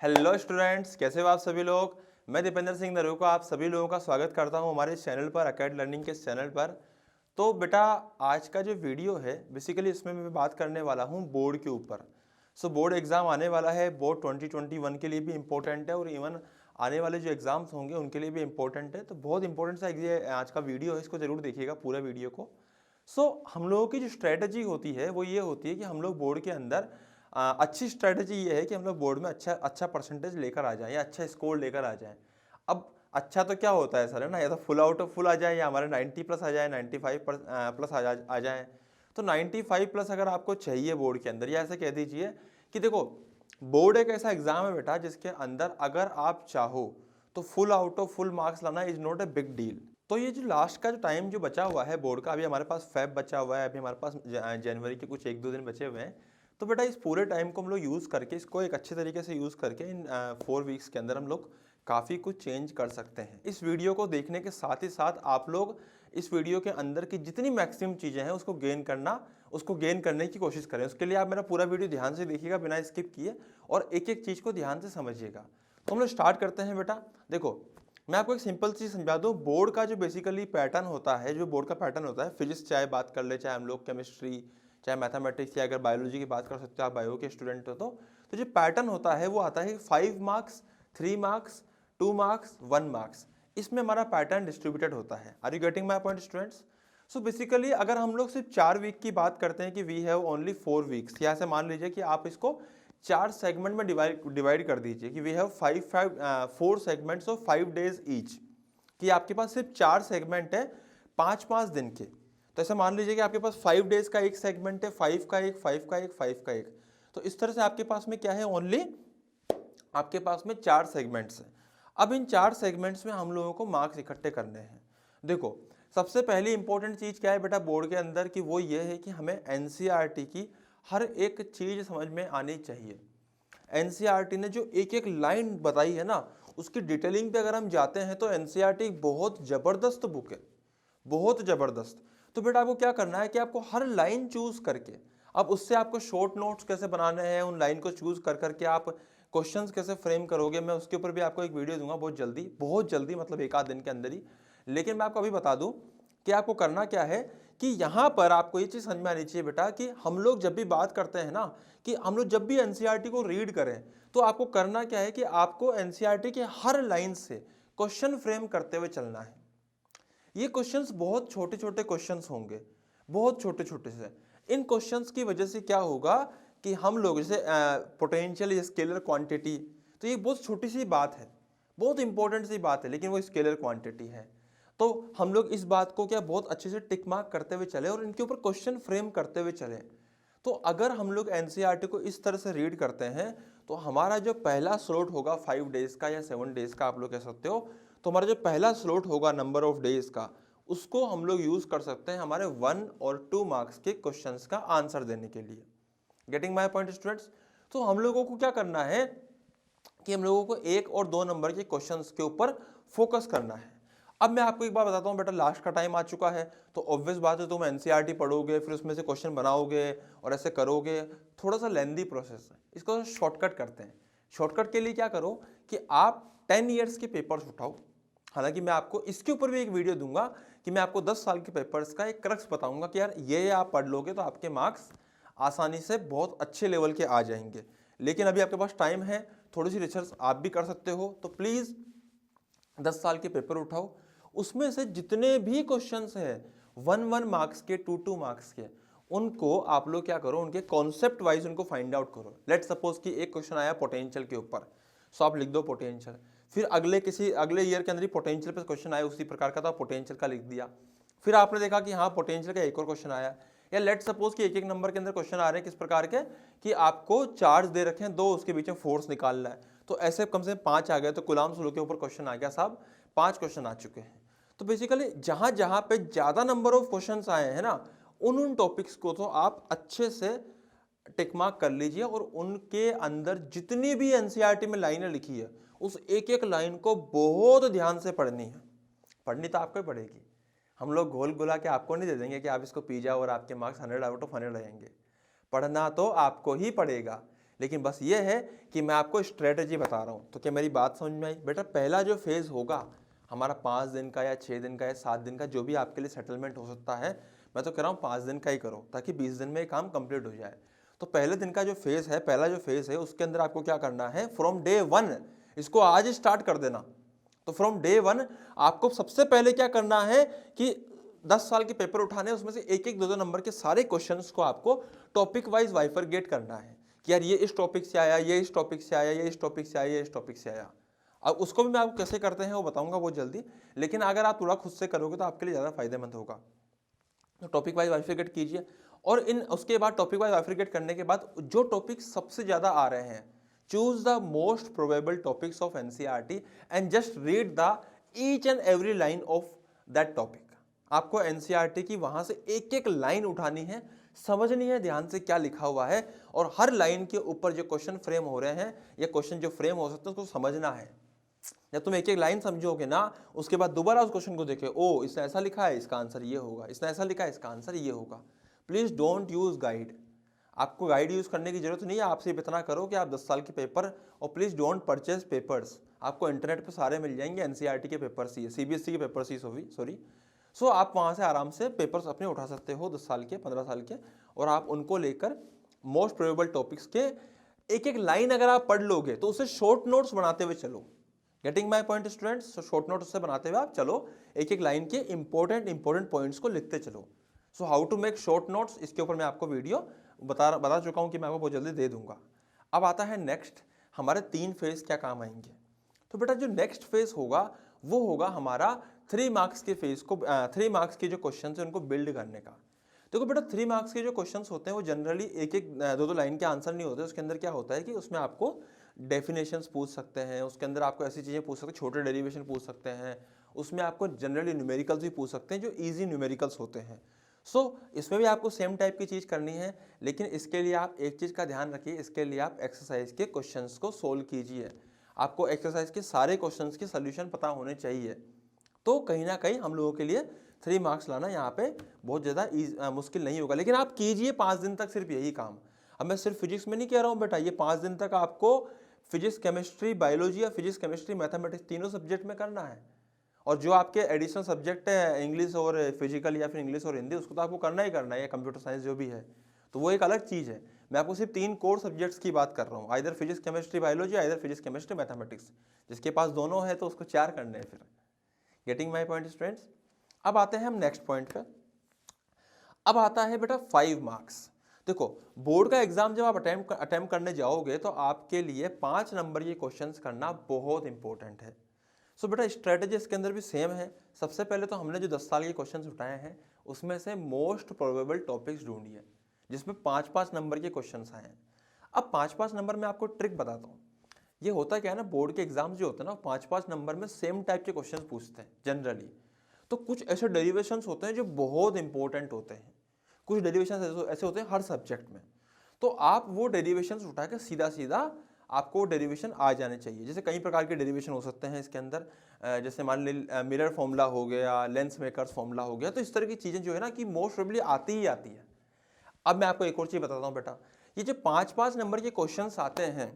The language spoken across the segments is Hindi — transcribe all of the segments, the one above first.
हेलो स्टूडेंट्स, कैसे हो आप सभी लोग। मैं दीपेंद्र सिंह नरू को आप सभी लोगों का स्वागत करता हूं हमारे चैनल पर, अकेड लर्निंग के चैनल पर। तो बेटा, आज का जो वीडियो है बेसिकली इसमें मैं बात करने वाला हूं बोर्ड के ऊपर। बोर्ड एग्जाम आने वाला है, बोर्ड 2021 के लिए भी इम्पोर्टेंट है और इवन आने वाले जो एग्जाम्स होंगे उनके लिए भी इम्पोर्टेंट है। तो बहुत इंपॉर्टेंट सा ये आज का वीडियो है, इसको जरूर देखिएगा पूरा वीडियो को। हम लोगों की जो स्ट्रेटजी होती है वो ये होती है कि हम लोग बोर्ड के अंदर अच्छी स्ट्रेटजी ये है कि हम लोग बोर्ड में अच्छा अच्छा परसेंटेज लेकर आ जाएं या अच्छा स्कोर लेकर आ जाएं। अब अच्छा तो क्या होता है सर, है ना, या तो फुल आउट ऑफ फुल आ जाए या हमारे 90 प्लस आ जाए, 95 प्लस आ जाए। तो 95 प्लस अगर आपको चाहिए बोर्ड के अंदर, या ऐसे कह दीजिए कि देखो, बोर्ड एक ऐसा एग्जाम है बेटा जिसके अंदर अगर आप चाहो तो full out of full marks लाना is not a big deal. तो ये जो लास्ट का जो टाइम जो बचा हुआ है बोर्ड का, अभी हमारे पास फेब बचा हुआ है, अभी हमारे पास जनवरी के कुछ 1-2 दिन बचे हुए हैं। तो बेटा इस पूरे टाइम को हम लोग यूज़ करके, इसको एक अच्छे तरीके से यूज़ करके इन 4 वीक्स के अंदर हम लोग काफ़ी कुछ चेंज कर सकते हैं। इस वीडियो को देखने के साथ ही साथ आप लोग इस वीडियो के अंदर की जितनी मैक्सिमम चीज़ें हैं उसको गेन करने की कोशिश करें। उसके लिए आप मेरा पूरा वीडियो ध्यान से देखिएगा बिना स्किप किए, और एक एक चीज़ को ध्यान से समझिएगा। तो हम लोग स्टार्ट करते हैं बेटा। देखो, मैं आपको एक सिंपल चीज़ समझा दूँ। बोर्ड का जो बेसिकली पैटर्न होता है, जो बोर्ड का पैटर्न होता है, फिजिक्स चाहे बात कर ले, चाहे हम लोग केमिस्ट्री, चाहे मैथमेटिक्स, या अगर बायोलॉजी की बात कर सकते हो, आप बायो के स्टूडेंट हो तो जो पैटर्न होता है वो आता है 5 मार्क्स, 3 मार्क्स, 2 मार्क्स, 1 मार्क्स। इसमें हमारा पैटर्न डिस्ट्रीब्यूटेड होता है। Are you getting my point students. Basically अगर हम लोग सिर्फ 4 वीक की बात करते हैं कि वी हैव ओनली 4 वीक्स, या ऐसे मान लीजिए कि आप इसको 4 सेगमेंट में डिवाइड कर दीजिए कि we have 4 segments of 5 days each, कि आपके पास सिर्फ 4 सेगमेंट है 5-5 दिन के। तो ऐसा मान लीजिए कि आपके पास 5 डेज का एक सेगमेंट है, 5 का एक, 5 का एक, 5 का एक। तो इस तरह से आपके पास में क्या है, ओनली आपके पास में 4 सेगमेंट्स हैं। अब इन 4 सेगमेंट्स में हम लोगों को मार्क्स इकट्ठे करने हैं। देखो, सबसे पहली इंपॉर्टेंट चीज क्या है बेटा बोर्ड के अंदर की, वो ये है कि हमें एनसीईआरटी की हर एक चीज समझ में आनी चाहिए। एनसीईआरटी ने जो एक एक लाइन बताई है ना, उसकी डिटेलिंग पे अगर हम जाते हैं तो एनसीईआरटी एक बहुत जबरदस्त बुक है, बहुत जबरदस्त। तो बेटा आपको क्या करना है कि आपको हर लाइन चूज करके, अब उससे आपको शॉर्ट नोट्स कैसे बनाने हैं, उन लाइन को चूज कर करके आप क्वेश्चंस कैसे फ्रेम करोगे, मैं उसके ऊपर भी आपको एक वीडियो दूंगा बहुत जल्दी, मतलब 1-8 दिन के अंदर ही। लेकिन मैं आपको अभी बता दूं कि आपको करना क्या है कि यहां पर आपको ये चीज समझ में आनी चाहिए बेटा कि हम लोग जब भी बात करते हैं ना, कि हम लोग जब भी एनसीईआरटी को रीड करें, तो आपको करना क्या है कि आपको एनसीईआरटी के हर लाइन से क्वेश्चन फ्रेम करते हुए चलना है। ये क्वेश्चंस बहुत छोटे छोटे क्वेश्चंस होंगे, बहुत छोटे छोटे से। इन क्वेश्चंस की वजह से क्या होगा कि हम लोग जैसे पोटेंशियल स्केलर क्वांटिटी, तो ये बहुत छोटी सी बात है, बहुत इंपॉर्टेंट सी बात है, लेकिन वो स्केलर क्वांटिटी है। तो हम लोग इस बात को क्या बहुत अच्छे से टिक मार्क करते हुए चले और इनके ऊपर क्वेश्चन फ्रेम करते हुए चले। तो अगर हम लोग एनसीईआरटी को इस तरह से रीड करते हैं तो हमारा जो पहला स्लॉट होगा 5 डेज का या 7 डेज का, आप लोग कह सकते हो, तो हमारा जो पहला स्लॉट होगा नंबर ऑफ डेज का, उसको हम लोग यूज कर सकते हैं हमारे 1 और 2 मार्क्स के क्वेश्चंस का आंसर देने के लिए। Getting my point students. तो हम लोगों को क्या करना है कि हम लोगों को 1 और 2 नंबर के क्वेश्चंस के ऊपर फोकस करना है। अब मैं आपको एक बात बताता हूं बेटा, लास्ट का टाइम आ चुका है, तो ऑब्वियस बात है तुम एनसीईआरटी पढ़ोगे, फिर उसमें से क्वेश्चन बनाओगे और ऐसे करोगे, थोड़ा सा लेंदी प्रोसेस है। इसको शॉर्टकट करते हैं। शॉर्टकट के लिए क्या करो कि आप 10 ईयर्स के पेपर्स उठाओ। हालांकि मैं आपको इसके ऊपर भी एक वीडियो दूंगा कि मैं आपको 10 साल के पेपर्स का एक क्रक्स बताऊंगा कि यार ये आप पढ़ लोगे तो आपके मार्क्स आसानी से बहुत अच्छे लेवल के आ जाएंगे। लेकिन अभी आपके पास टाइम है, थोड़ी सी रिसर्च आप भी कर सकते हो, तो प्लीज 10 साल के पेपर उठाओ, उसमें से जितने भी क्वेश्चंस हैं 1-1 मार्क्स के, 2-2 मार्क्स के, उनको आप लोग क्या करो, उनके कॉन्सेप्ट वाइज उनको फाइंड आउट करो। लेट सपोज कि एक क्वेश्चन आया पोटेंशियल के ऊपर, सो आप लिख दो पोटेंशियल। फिर अगले ईयर के अंदर ही पोटेंशियल पे क्वेश्चन आया उसी प्रकार का, तो आप पोटेंशियल का लिख दिया। फिर आपने देखा कि हाँ पोटेंशियल का एक और क्वेश्चन आया, या लेट सपोज कि एक नंबर के अंदर क्वेश्चन आ रहे हैं किस प्रकार के, कि आपको चार्ज दे रखे हैं 2, उसके बीच में फोर्स निकालना है। तो ऐसे कम से कम 5 आ गए, तो कूलम्ब्स लॉ के ऊपर क्वेश्चन आ गया साहब, 5 क्वेश्चन आ चुके हैं। तो बेसिकली जहां जहां पे ज्यादा नंबर ऑफ क्वेश्चंस आए हैं ना, उन टॉपिक्स को तो आप अच्छे से टिक मार्क कर लीजिए, और उनके अंदर जितनी भी एनसीईआरटी में लाइनें लिखी है उस एक एक लाइन को बहुत ध्यान से पढ़नी है। पढ़नी तो आपको ही पड़ेगी, हम लोग घोल घुला के आपको नहीं दे देंगे कि आप इसको पी जाओ और आपके मार्क्स 100 आउट ऑफ 100 रहेंगे। पढ़ना तो आपको ही पड़ेगा, लेकिन बस ये है कि मैं आपको स्ट्रेटेजी बता रहा हूँ। तो क्या मेरी बात समझ में आई बेटा? पहला जो फेज़ होगा हमारा 5 दिन का या 6 दिन का या 7 दिन का, जो भी आपके लिए सेटलमेंट हो सकता है, मैं तो कह रहा हूँ 5 दिन का ही करो ताकि 20 दिन में ये काम कंप्लीट हो जाए। तो पहले दिन का जो फेज़ है, पहला जो फेज़ है, उसके अंदर आपको क्या करना है, फ्रॉम डे 1 इसको आज ही स्टार्ट कर देना। तो फ्रॉम डे 1 आपको सबसे पहले क्या करना है कि 10 साल के पेपर उठाने, उसमें से एक एक 2-2 नंबर के सारे क्वेश्चंस को आपको टॉपिक वाइज बाइफरगेट करना है कि यार ये इस टॉपिक से आया, ये इस टॉपिक से आया, ये इस टॉपिक से आया, ये इस टॉपिक से आया। अब उसको भी मैं आपको कैसे करते हैं वो बताऊंगा बहुत जल्दी, लेकिन अगर आप थोड़ा खुद से करोगे तो आपके लिए ज़्यादा फायदेमंद होगा। तो टॉपिक वाइज बाइफरगेट कीजिए, और उसके बाद टॉपिक वाइज बाइफरगेट करने के बाद जो टॉपिक सबसे ज़्यादा आ रहे हैं, choose the most probable topics of NCERT and just read the each and every line of that topic. आपको एनसीईआरटी की वहां से एक एक लाइन उठानी है, समझनी है ध्यान से क्या लिखा हुआ है, और हर लाइन के ऊपर जो क्वेश्चन फ्रेम हो रहे हैं या क्वेश्चन जो फ्रेम हो सकते हैं उसको समझना है। जब तुम एक एक लाइन समझोगे ना, उसके बाद दोबारा उस क्वेश्चन को देखे, ओ इसने ऐसा लिखा है, इसका आंसर ये होगा, इसने ऐसा लिखा है, इसका आंसर ये होगा। Please don't use guide. आपको गाइड यूज करने की जरूरत नहीं है, आप सिर्फ इतना करो कि आप 10 साल के पेपर, और प्लीज डोंट परचेज पेपर्स। आपको इंटरनेट पे सारे मिल जाएंगे, एनसीईआरटी के पेपर्स ही, सीबीएसई के पेपर्स ही, सॉरी। सो आप वहाँ से आराम से पेपर्स अपने उठा सकते हो 10 साल के, 15 साल के, और आप उनको लेकर मोस्ट प्रोबेबल टॉपिक्स के एक एक लाइन अगर आप पढ़ लोगे तो उसे शॉर्ट नोट्स बनाते हुए चलो। Getting my point students? Short notes से बनाते हुए आप चलो, एक एक लाइन के इंपॉर्टेंट पॉइंट्स को लिखते चलो। So how to make short notes, इसके ऊपर मैं आपको वीडियो बता चुका हूँ कि मैं आपको बहुत जल्दी दे दूंगा। अब आता है नेक्स्ट, हमारे 3 फेज क्या काम आएंगे। तो बेटा जो नेक्स्ट फेज होगा वो होगा हमारा 3 मार्क्स के फेज को, 3 मार्क्स के जो क्वेश्चन है उनको बिल्ड करने का। देखो बेटा 3 मार्क्स के जो क्वेश्चंस होते हैं वो जनरली एक एक 2-2 लाइन के आंसर नहीं होते। उसके अंदर क्या होता है कि उसमें आपको डेफिनेशंस पूछ सकते हैं, उसके अंदर आपको ऐसी चीज़ें पूछ सकते हैं, छोटे डेरिवेशन पूछ सकते हैं, उसमें आपको जनरली न्यूमेरिकल्स भी पूछ सकते हैं जो ईजी न्यूमेरिकल्स होते हैं। सो इसमें भी आपको सेम टाइप की चीज़ करनी है, लेकिन इसके लिए आप एक चीज़ का ध्यान रखिए, इसके लिए आप एक्सरसाइज के क्वेश्चंस को सोल्व कीजिए। आपको एक्सरसाइज के सारे क्वेश्चंस के सोल्यूशन पता होने चाहिए। तो कहीं ना कहीं हम लोगों के लिए 3 मार्क्स लाना यहाँ पे बहुत ज़्यादा मुश्किल नहीं होगा, लेकिन आप कीजिए 5 दिन तक सिर्फ यही काम। अब मैं सिर्फ फिजिक्स में नहीं कह रहा हूँ बेटा, ये 5 दिन तक आपको फिजिक्स केमिस्ट्री बायोलॉजी या फिजिक्स केमिस्ट्री मैथमेटिक्स तीनों सब्जेक्ट में करना है। और जो आपके एडिशनल सब्जेक्ट है इंग्लिश और फिजिकल या फिर इंग्लिश और हिंदी, उसको तो आपको करना ही करना है, या कंप्यूटर साइंस जो भी है, तो वो एक अलग चीज़ है। मैं आपको सिर्फ 3 कोर सब्जेक्ट्स की बात कर रहा हूँ, either physics chemistry biology, either physics chemistry mathematics. जिसके पास दोनों है तो उसको 4 करने हैं फिर। Getting my point students? अब आते हैं हम नेक्स्ट पॉइंट पे। अब आता है बेटा 5 मार्क्स। देखो बोर्ड का एग्जाम जब आप अटेम्प्ट करने जाओगे तो आपके लिए 5 नंबर के क्वेश्चंस करना बहुत इंपॉर्टेंट है। सो बेटा स्ट्रेटेजी इसके अंदर भी सेम है। सबसे पहले तो हमने जो 10 साल के क्वेश्चंस उठाए हैं उसमें से मोस्ट प्रोबेबल टॉपिक्स ढूंढिए जिसमें 5-5 नंबर के क्वेश्चंस आए हैं। अब 5-5 नंबर में आपको ट्रिक बताता हूँ। ये होता क्या है ना, बोर्ड के एग्जाम जो होते हैं ना 5-5 नंबर में सेम टाइप के क्वेश्चंस पूछते हैं जनरली। तो कुछ ऐसे डेरिवेशंस होते हैं जो बहुत इंपॉर्टेंट होते हैं, कुछ डेरिवेशंस ऐसे होते हैं हर सब्जेक्ट में। तो आप वो डेरिवेशंस उठा के सीधा सीधा आपको डेरिवेशन आ जाने चाहिए। जैसे कई प्रकार के डेरिवेशन हो सकते हैं इसके अंदर, जैसे मान लीजिए मिरर फॉर्मूला हो गया, लेंस मेकर्स फॉर्मूला हो गया। तो इस तरह की चीज़ें जो है ना कि मोस्ट प्रोबेबली आती ही आती है। अब मैं आपको एक और चीज़ बताता हूँ बेटा, ये जो 5-5 नंबर के क्वेश्चंस आते हैं,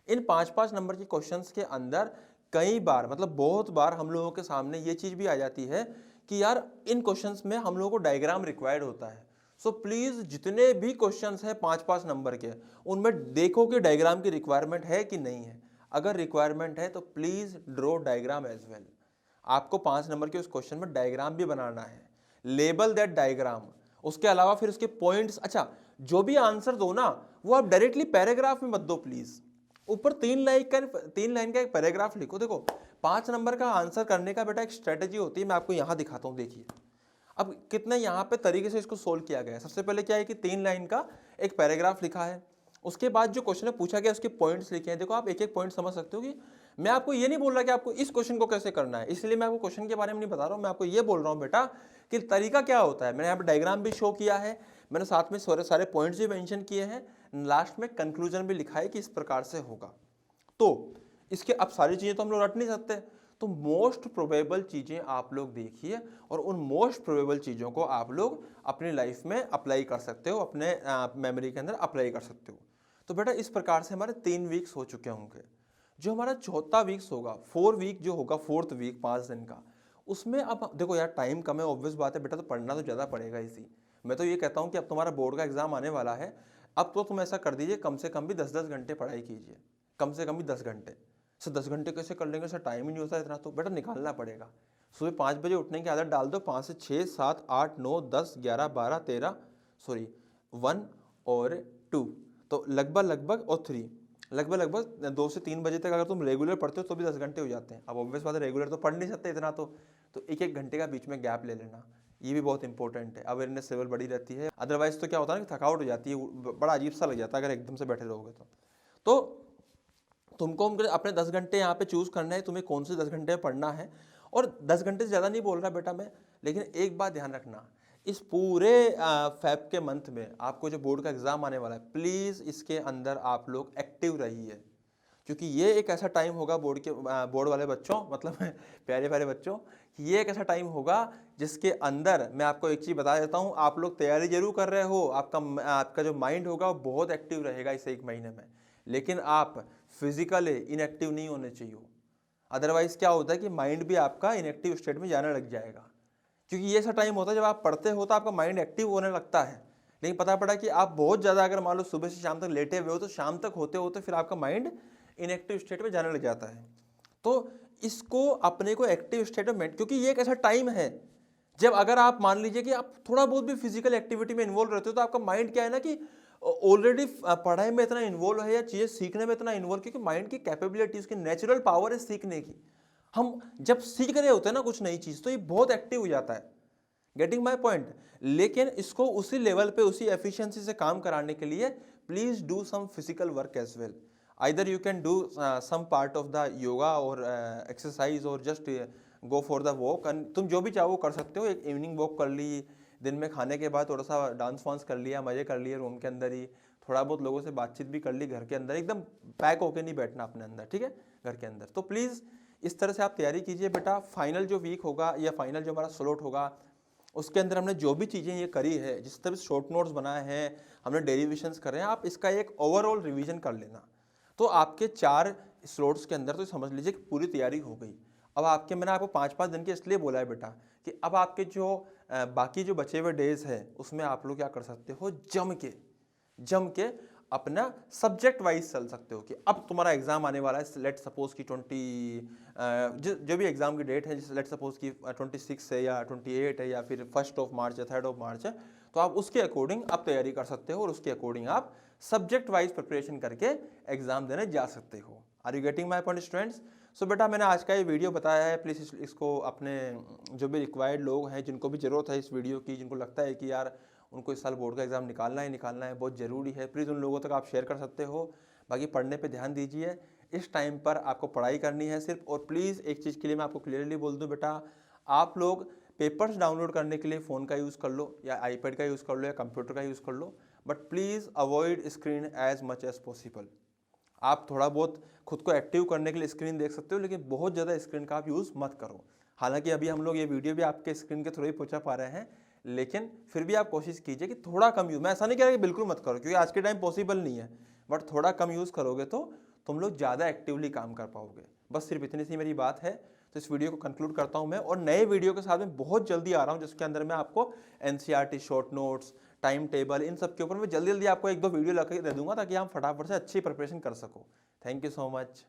इन 5-5 नंबर के क्वेश्चंस के अंदर कई बार मतलब बहुत बार हम लोगों के सामने ये चीज़ भी आ जाती है कि यार इन क्वेश्चंस में हम लोगों को डायग्राम रिक्वायर्ड होता है। सो प्लीज़ जितने भी क्वेश्चंस हैं 5-5 नंबर के, उनमें देखो कि डायग्राम की रिक्वायरमेंट है कि नहीं है। अगर रिक्वायरमेंट है तो please draw diagram as well. आपको 5 नंबर के उस क्वेश्चन में डायग्राम भी बनाना है, लेबल दैट डायग्राम। उसके अलावा फिर उसके पॉइंट्स, अच्छा जो भी आंसर दो ना वो आप डायरेक्टली पैराग्राफ में मत दो प्लीज़, ऊपर 3 लाइन का एक पैराग्राफ लिखो। देखो 5 नंबर का आंसर करने का बेटा एक स्ट्रेटेजी होती है, मैं आपको यहाँ दिखाता हूँ। देखिए अब कितने यहाँ पे तरीके से इसको सोल्व किया गया है। सबसे पहले क्या है कि 3 लाइन का एक पैराग्राफ लिखा है, उसके बाद जो क्वेश्चन पूछा गया उसके पॉइंट्स लिखे हैं। देखो आप एक एक पॉइंट समझ सकते हो कि मैं आपको ये नहीं बोल रहा कि आपको इस क्वेश्चन को कैसे करना है, इसलिए मैं आपको क्वेश्चन के बारे में नहीं बता रहा हूँ। मैं आपको ये बोल रहा हूँ बेटा कि तरीका क्या होता है। मैंने यहाँ पे डायग्राम भी शो किया है, मैंने साथ में सारे पॉइंट्स भी मेंशन किए हैं, लास्ट में कंक्लूजन भी लिखा है कि इस प्रकार से होगा। तो इसके अब सारी चीज़ें तो हम लोग रट नहीं सकते, तो मोस्ट प्रोबेबल चीज़ें आप लोग देखिए और उन मोस्ट प्रोबेबल चीज़ों को आप लोग अपनी लाइफ में अप्लाई कर सकते हो, अपने मेमोरी के अंदर अप्लाई कर सकते हो। तो बेटा इस प्रकार से हमारे 3 वीक्स हो चुके होंगे। जो हमारा चौथा वीक्स होगा, 4 वीक जो होगा, 4th वीक 5 दिन का, उसमें अब देखो यार टाइम कम है, ऑब्वियस बात है बेटा, तो पढ़ना तो ज़्यादा पड़ेगा इसी। मैं तो ये कहता हूँ कि अब तुम्हारा बोर्ड का एग्जाम आने वाला है, अब तो तुम ऐसा कर दीजिए कम से कम भी 10-10 घंटे पढ़ाई कीजिए, कम से कम भी 10 घंटे। सर 10 घंटे कैसे कर लेंगे सर, टाइम ही नहीं होता इतना, तो बेटा निकालना पड़ेगा। सुबह 5 बजे उठने की आदत डाल दो, 5 से 6, 7, 8, 9, 10, 11, 12, 13, सॉरी 1 और 2, तो लगभग और 3, लगभग 2 से 3 बजे तक अगर तुम रेगुलर पढ़ते हो तो भी 10 घंटे हो जाते हैं। अब ऑब्वियस बात है रेगुलर तो पढ़ नहीं सकते इतना, तो 1-1 घंटे का बीच में गैप ले लेना, ये भी बहुत इंपॉर्टेंट है। अवेयरनेस लेवल बड़ी रहती है, अदरवाइज तो क्या होता है ना कि थकावट हो जाती है, बड़ा अजीब सा लग जाता है अगर एकदम से बैठे रहोगे तो तुमको अपने 10 घंटे यहाँ पे चूज करना है, तुम्हें कौन से 10 घंटे पढ़ना है। और 10 घंटे से ज़्यादा नहीं बोल रहा बेटा मैं, लेकिन एक बात ध्यान रखना, इस पूरे फेब के मंथ में आपको जो बोर्ड का एग्जाम आने वाला है, प्लीज़ इसके अंदर आप लोग एक्टिव रहिए, क्योंकि ये एक ऐसा टाइम होगा बोर्ड वाले बच्चों, मतलब प्यारे प्यारे बच्चों, ये एक ऐसा टाइम होगा जिसके अंदर मैं आपको एक चीज़ बता देता हूँ, आप लोग तैयारी जरूर कर रहे हो, आपका जो माइंड होगा वो बहुत एक्टिव रहेगा इस 1 महीने में, लेकिन आप फिजिकली इनएक्टिव नहीं होने चाहिए। अदरवाइज क्या होता है कि माइंड भी आपका इनएक्टिव स्टेट में जाने लग जाएगा, क्योंकि ये ऐसा टाइम होता है जब आप पढ़ते हो तो आपका माइंड एक्टिव होने लगता है, लेकिन पता पड़ा कि आप बहुत ज़्यादा अगर मान लो सुबह से शाम तक लेटे हुए हो तो शाम तक होते होते फिर आपका माइंड इनएक्टिव स्टेट में जाने लग जाता है। तो इसको अपने को एक्टिव स्टेट में, क्योंकि ये एक ऐसा टाइम है जब अगर आप मान लीजिए कि आप थोड़ा बहुत भी फिजिकल एक्टिविटी में इन्वॉल्व रहते हो तो आपका माइंड क्या है ना कि ऑलरेडी पढ़ाई में इतना इन्वॉल्व है या चीज़ें सीखने में इतना इन्वॉल्व, क्योंकि माइंड की कैपेबिलिटी, उसकी नेचुरल पावर है सीखने की। हम जब सीख रहे होते हैं ना कुछ नई चीज़ तो ये बहुत एक्टिव हो जाता है, गेटिंग माई पॉइंट। लेकिन इसको उसी लेवल पे उसी एफिशिएंसी से काम कराने के लिए please do some physical work as well. Either you can do some part of the yoga और एक्सरसाइज और just go for the walk, तुम जो भी चाहो कर सकते हो। एक इवनिंग वॉक कर ली, दिन में खाने के बाद थोड़ा सा डांस वांस कर लिया, मजे कर लिए रूम के अंदर ही, थोड़ा बहुत लोगों से बातचीत भी कर ली घर के अंदर, एकदम पैक होके नहीं बैठना अपने अंदर, ठीक है, घर के अंदर। तो प्लीज़ इस तरह से आप तैयारी कीजिए बेटा। फाइनल जो वीक होगा या फाइनल जो हमारा स्लॉट होगा उसके अंदर हमने जो भी चीज़ें ये करी है, जिस तरह शॉर्ट नोट्स बनाए हैं, हमने डेरिवेशंस कर रहे हैं, आप इसका एक ओवरऑल रिवीजन कर लेना, तो आपके 4 स्लॉट्स के अंदर तो समझ लीजिए कि पूरी तैयारी हो गई। अब आपके, मैंने आपको 5-5 दिन के इसलिए बोला है बेटा कि अब आपके जो बाकी जो बचे हुए डेज है उसमें आप लोग क्या कर सकते हो, जम के अपना सब्जेक्ट वाइज चल सकते हो कि अब तुम्हारा एग्जाम आने वाला है, लेट सपोज की जो भी एग्जाम की डेट है, जैसे लेट सपोज की 26 है या 28 है या फिर 1 मार्च है, 3 मार्च है, तो आप उसके अकॉर्डिंग आप तैयारी कर सकते हो और उसके अकॉर्डिंग आप सब्जेक्ट वाइज प्रिपरेशन करके एग्जाम देने जा सकते हो। Are you getting my point students? So बेटा मैंने आज का ये वीडियो बताया है, प्लीज़ इसको अपने जो भी रिक्वायर्ड लोग हैं, जिनको भी ज़रूरत है इस वीडियो की, जिनको लगता है कि यार उनको इस साल बोर्ड का एग्ज़ाम निकालना है, बहुत ज़रूरी है, प्लीज़ उन लोगों तक आप शेयर कर सकते हो। बाकी पढ़ने पे ध्यान दीजिए, इस टाइम पर आपको पढ़ाई करनी है सिर्फ। और प्लीज़ एक चीज़ के लिए मैं आपको क्लियरली बोल दूँ बेटा, आप लोग पेपर्स डाउनलोड करने के लिए फ़ोन का यूज़ कर लो या आईपैड का यूज़ कर लो या कंप्यूटर का यूज़ कर लो, but please avoid screen as much as possible. आप थोड़ा बहुत खुद को एक्टिव करने के लिए स्क्रीन देख सकते हो, लेकिन बहुत ज़्यादा स्क्रीन का आप यूज़ मत करो। हालांकि अभी हम लोग ये वीडियो भी आपके स्क्रीन के थ्रू ही पहुंचा पा रहे हैं, लेकिन फिर भी आप कोशिश कीजिए कि थोड़ा कम यूज़, मैं ऐसा नहीं कह रहा कि बिल्कुल मत करो क्योंकि आज के टाइम पॉसिबल नहीं है, बट थोड़ा कम यूज़ करोगे तो तुम लोग ज़्यादा एक्टिवली काम कर पाओगे। बस सिर्फ इतनी सी मेरी बात है। तो इस वीडियो को कंक्लूड करता हूँ मैं, और नए वीडियो के साथ में बहुत जल्दी आ रहा हूँ, जिसके अंदर मैं आपको NCERT short notes, time table, इन सब के ऊपर मैं जल्दी आपको 1-2 वीडियो ला के दे दूंगा ताकि आप फटाफट से अच्छी प्रिपरेशन कर सको। Thank you so much.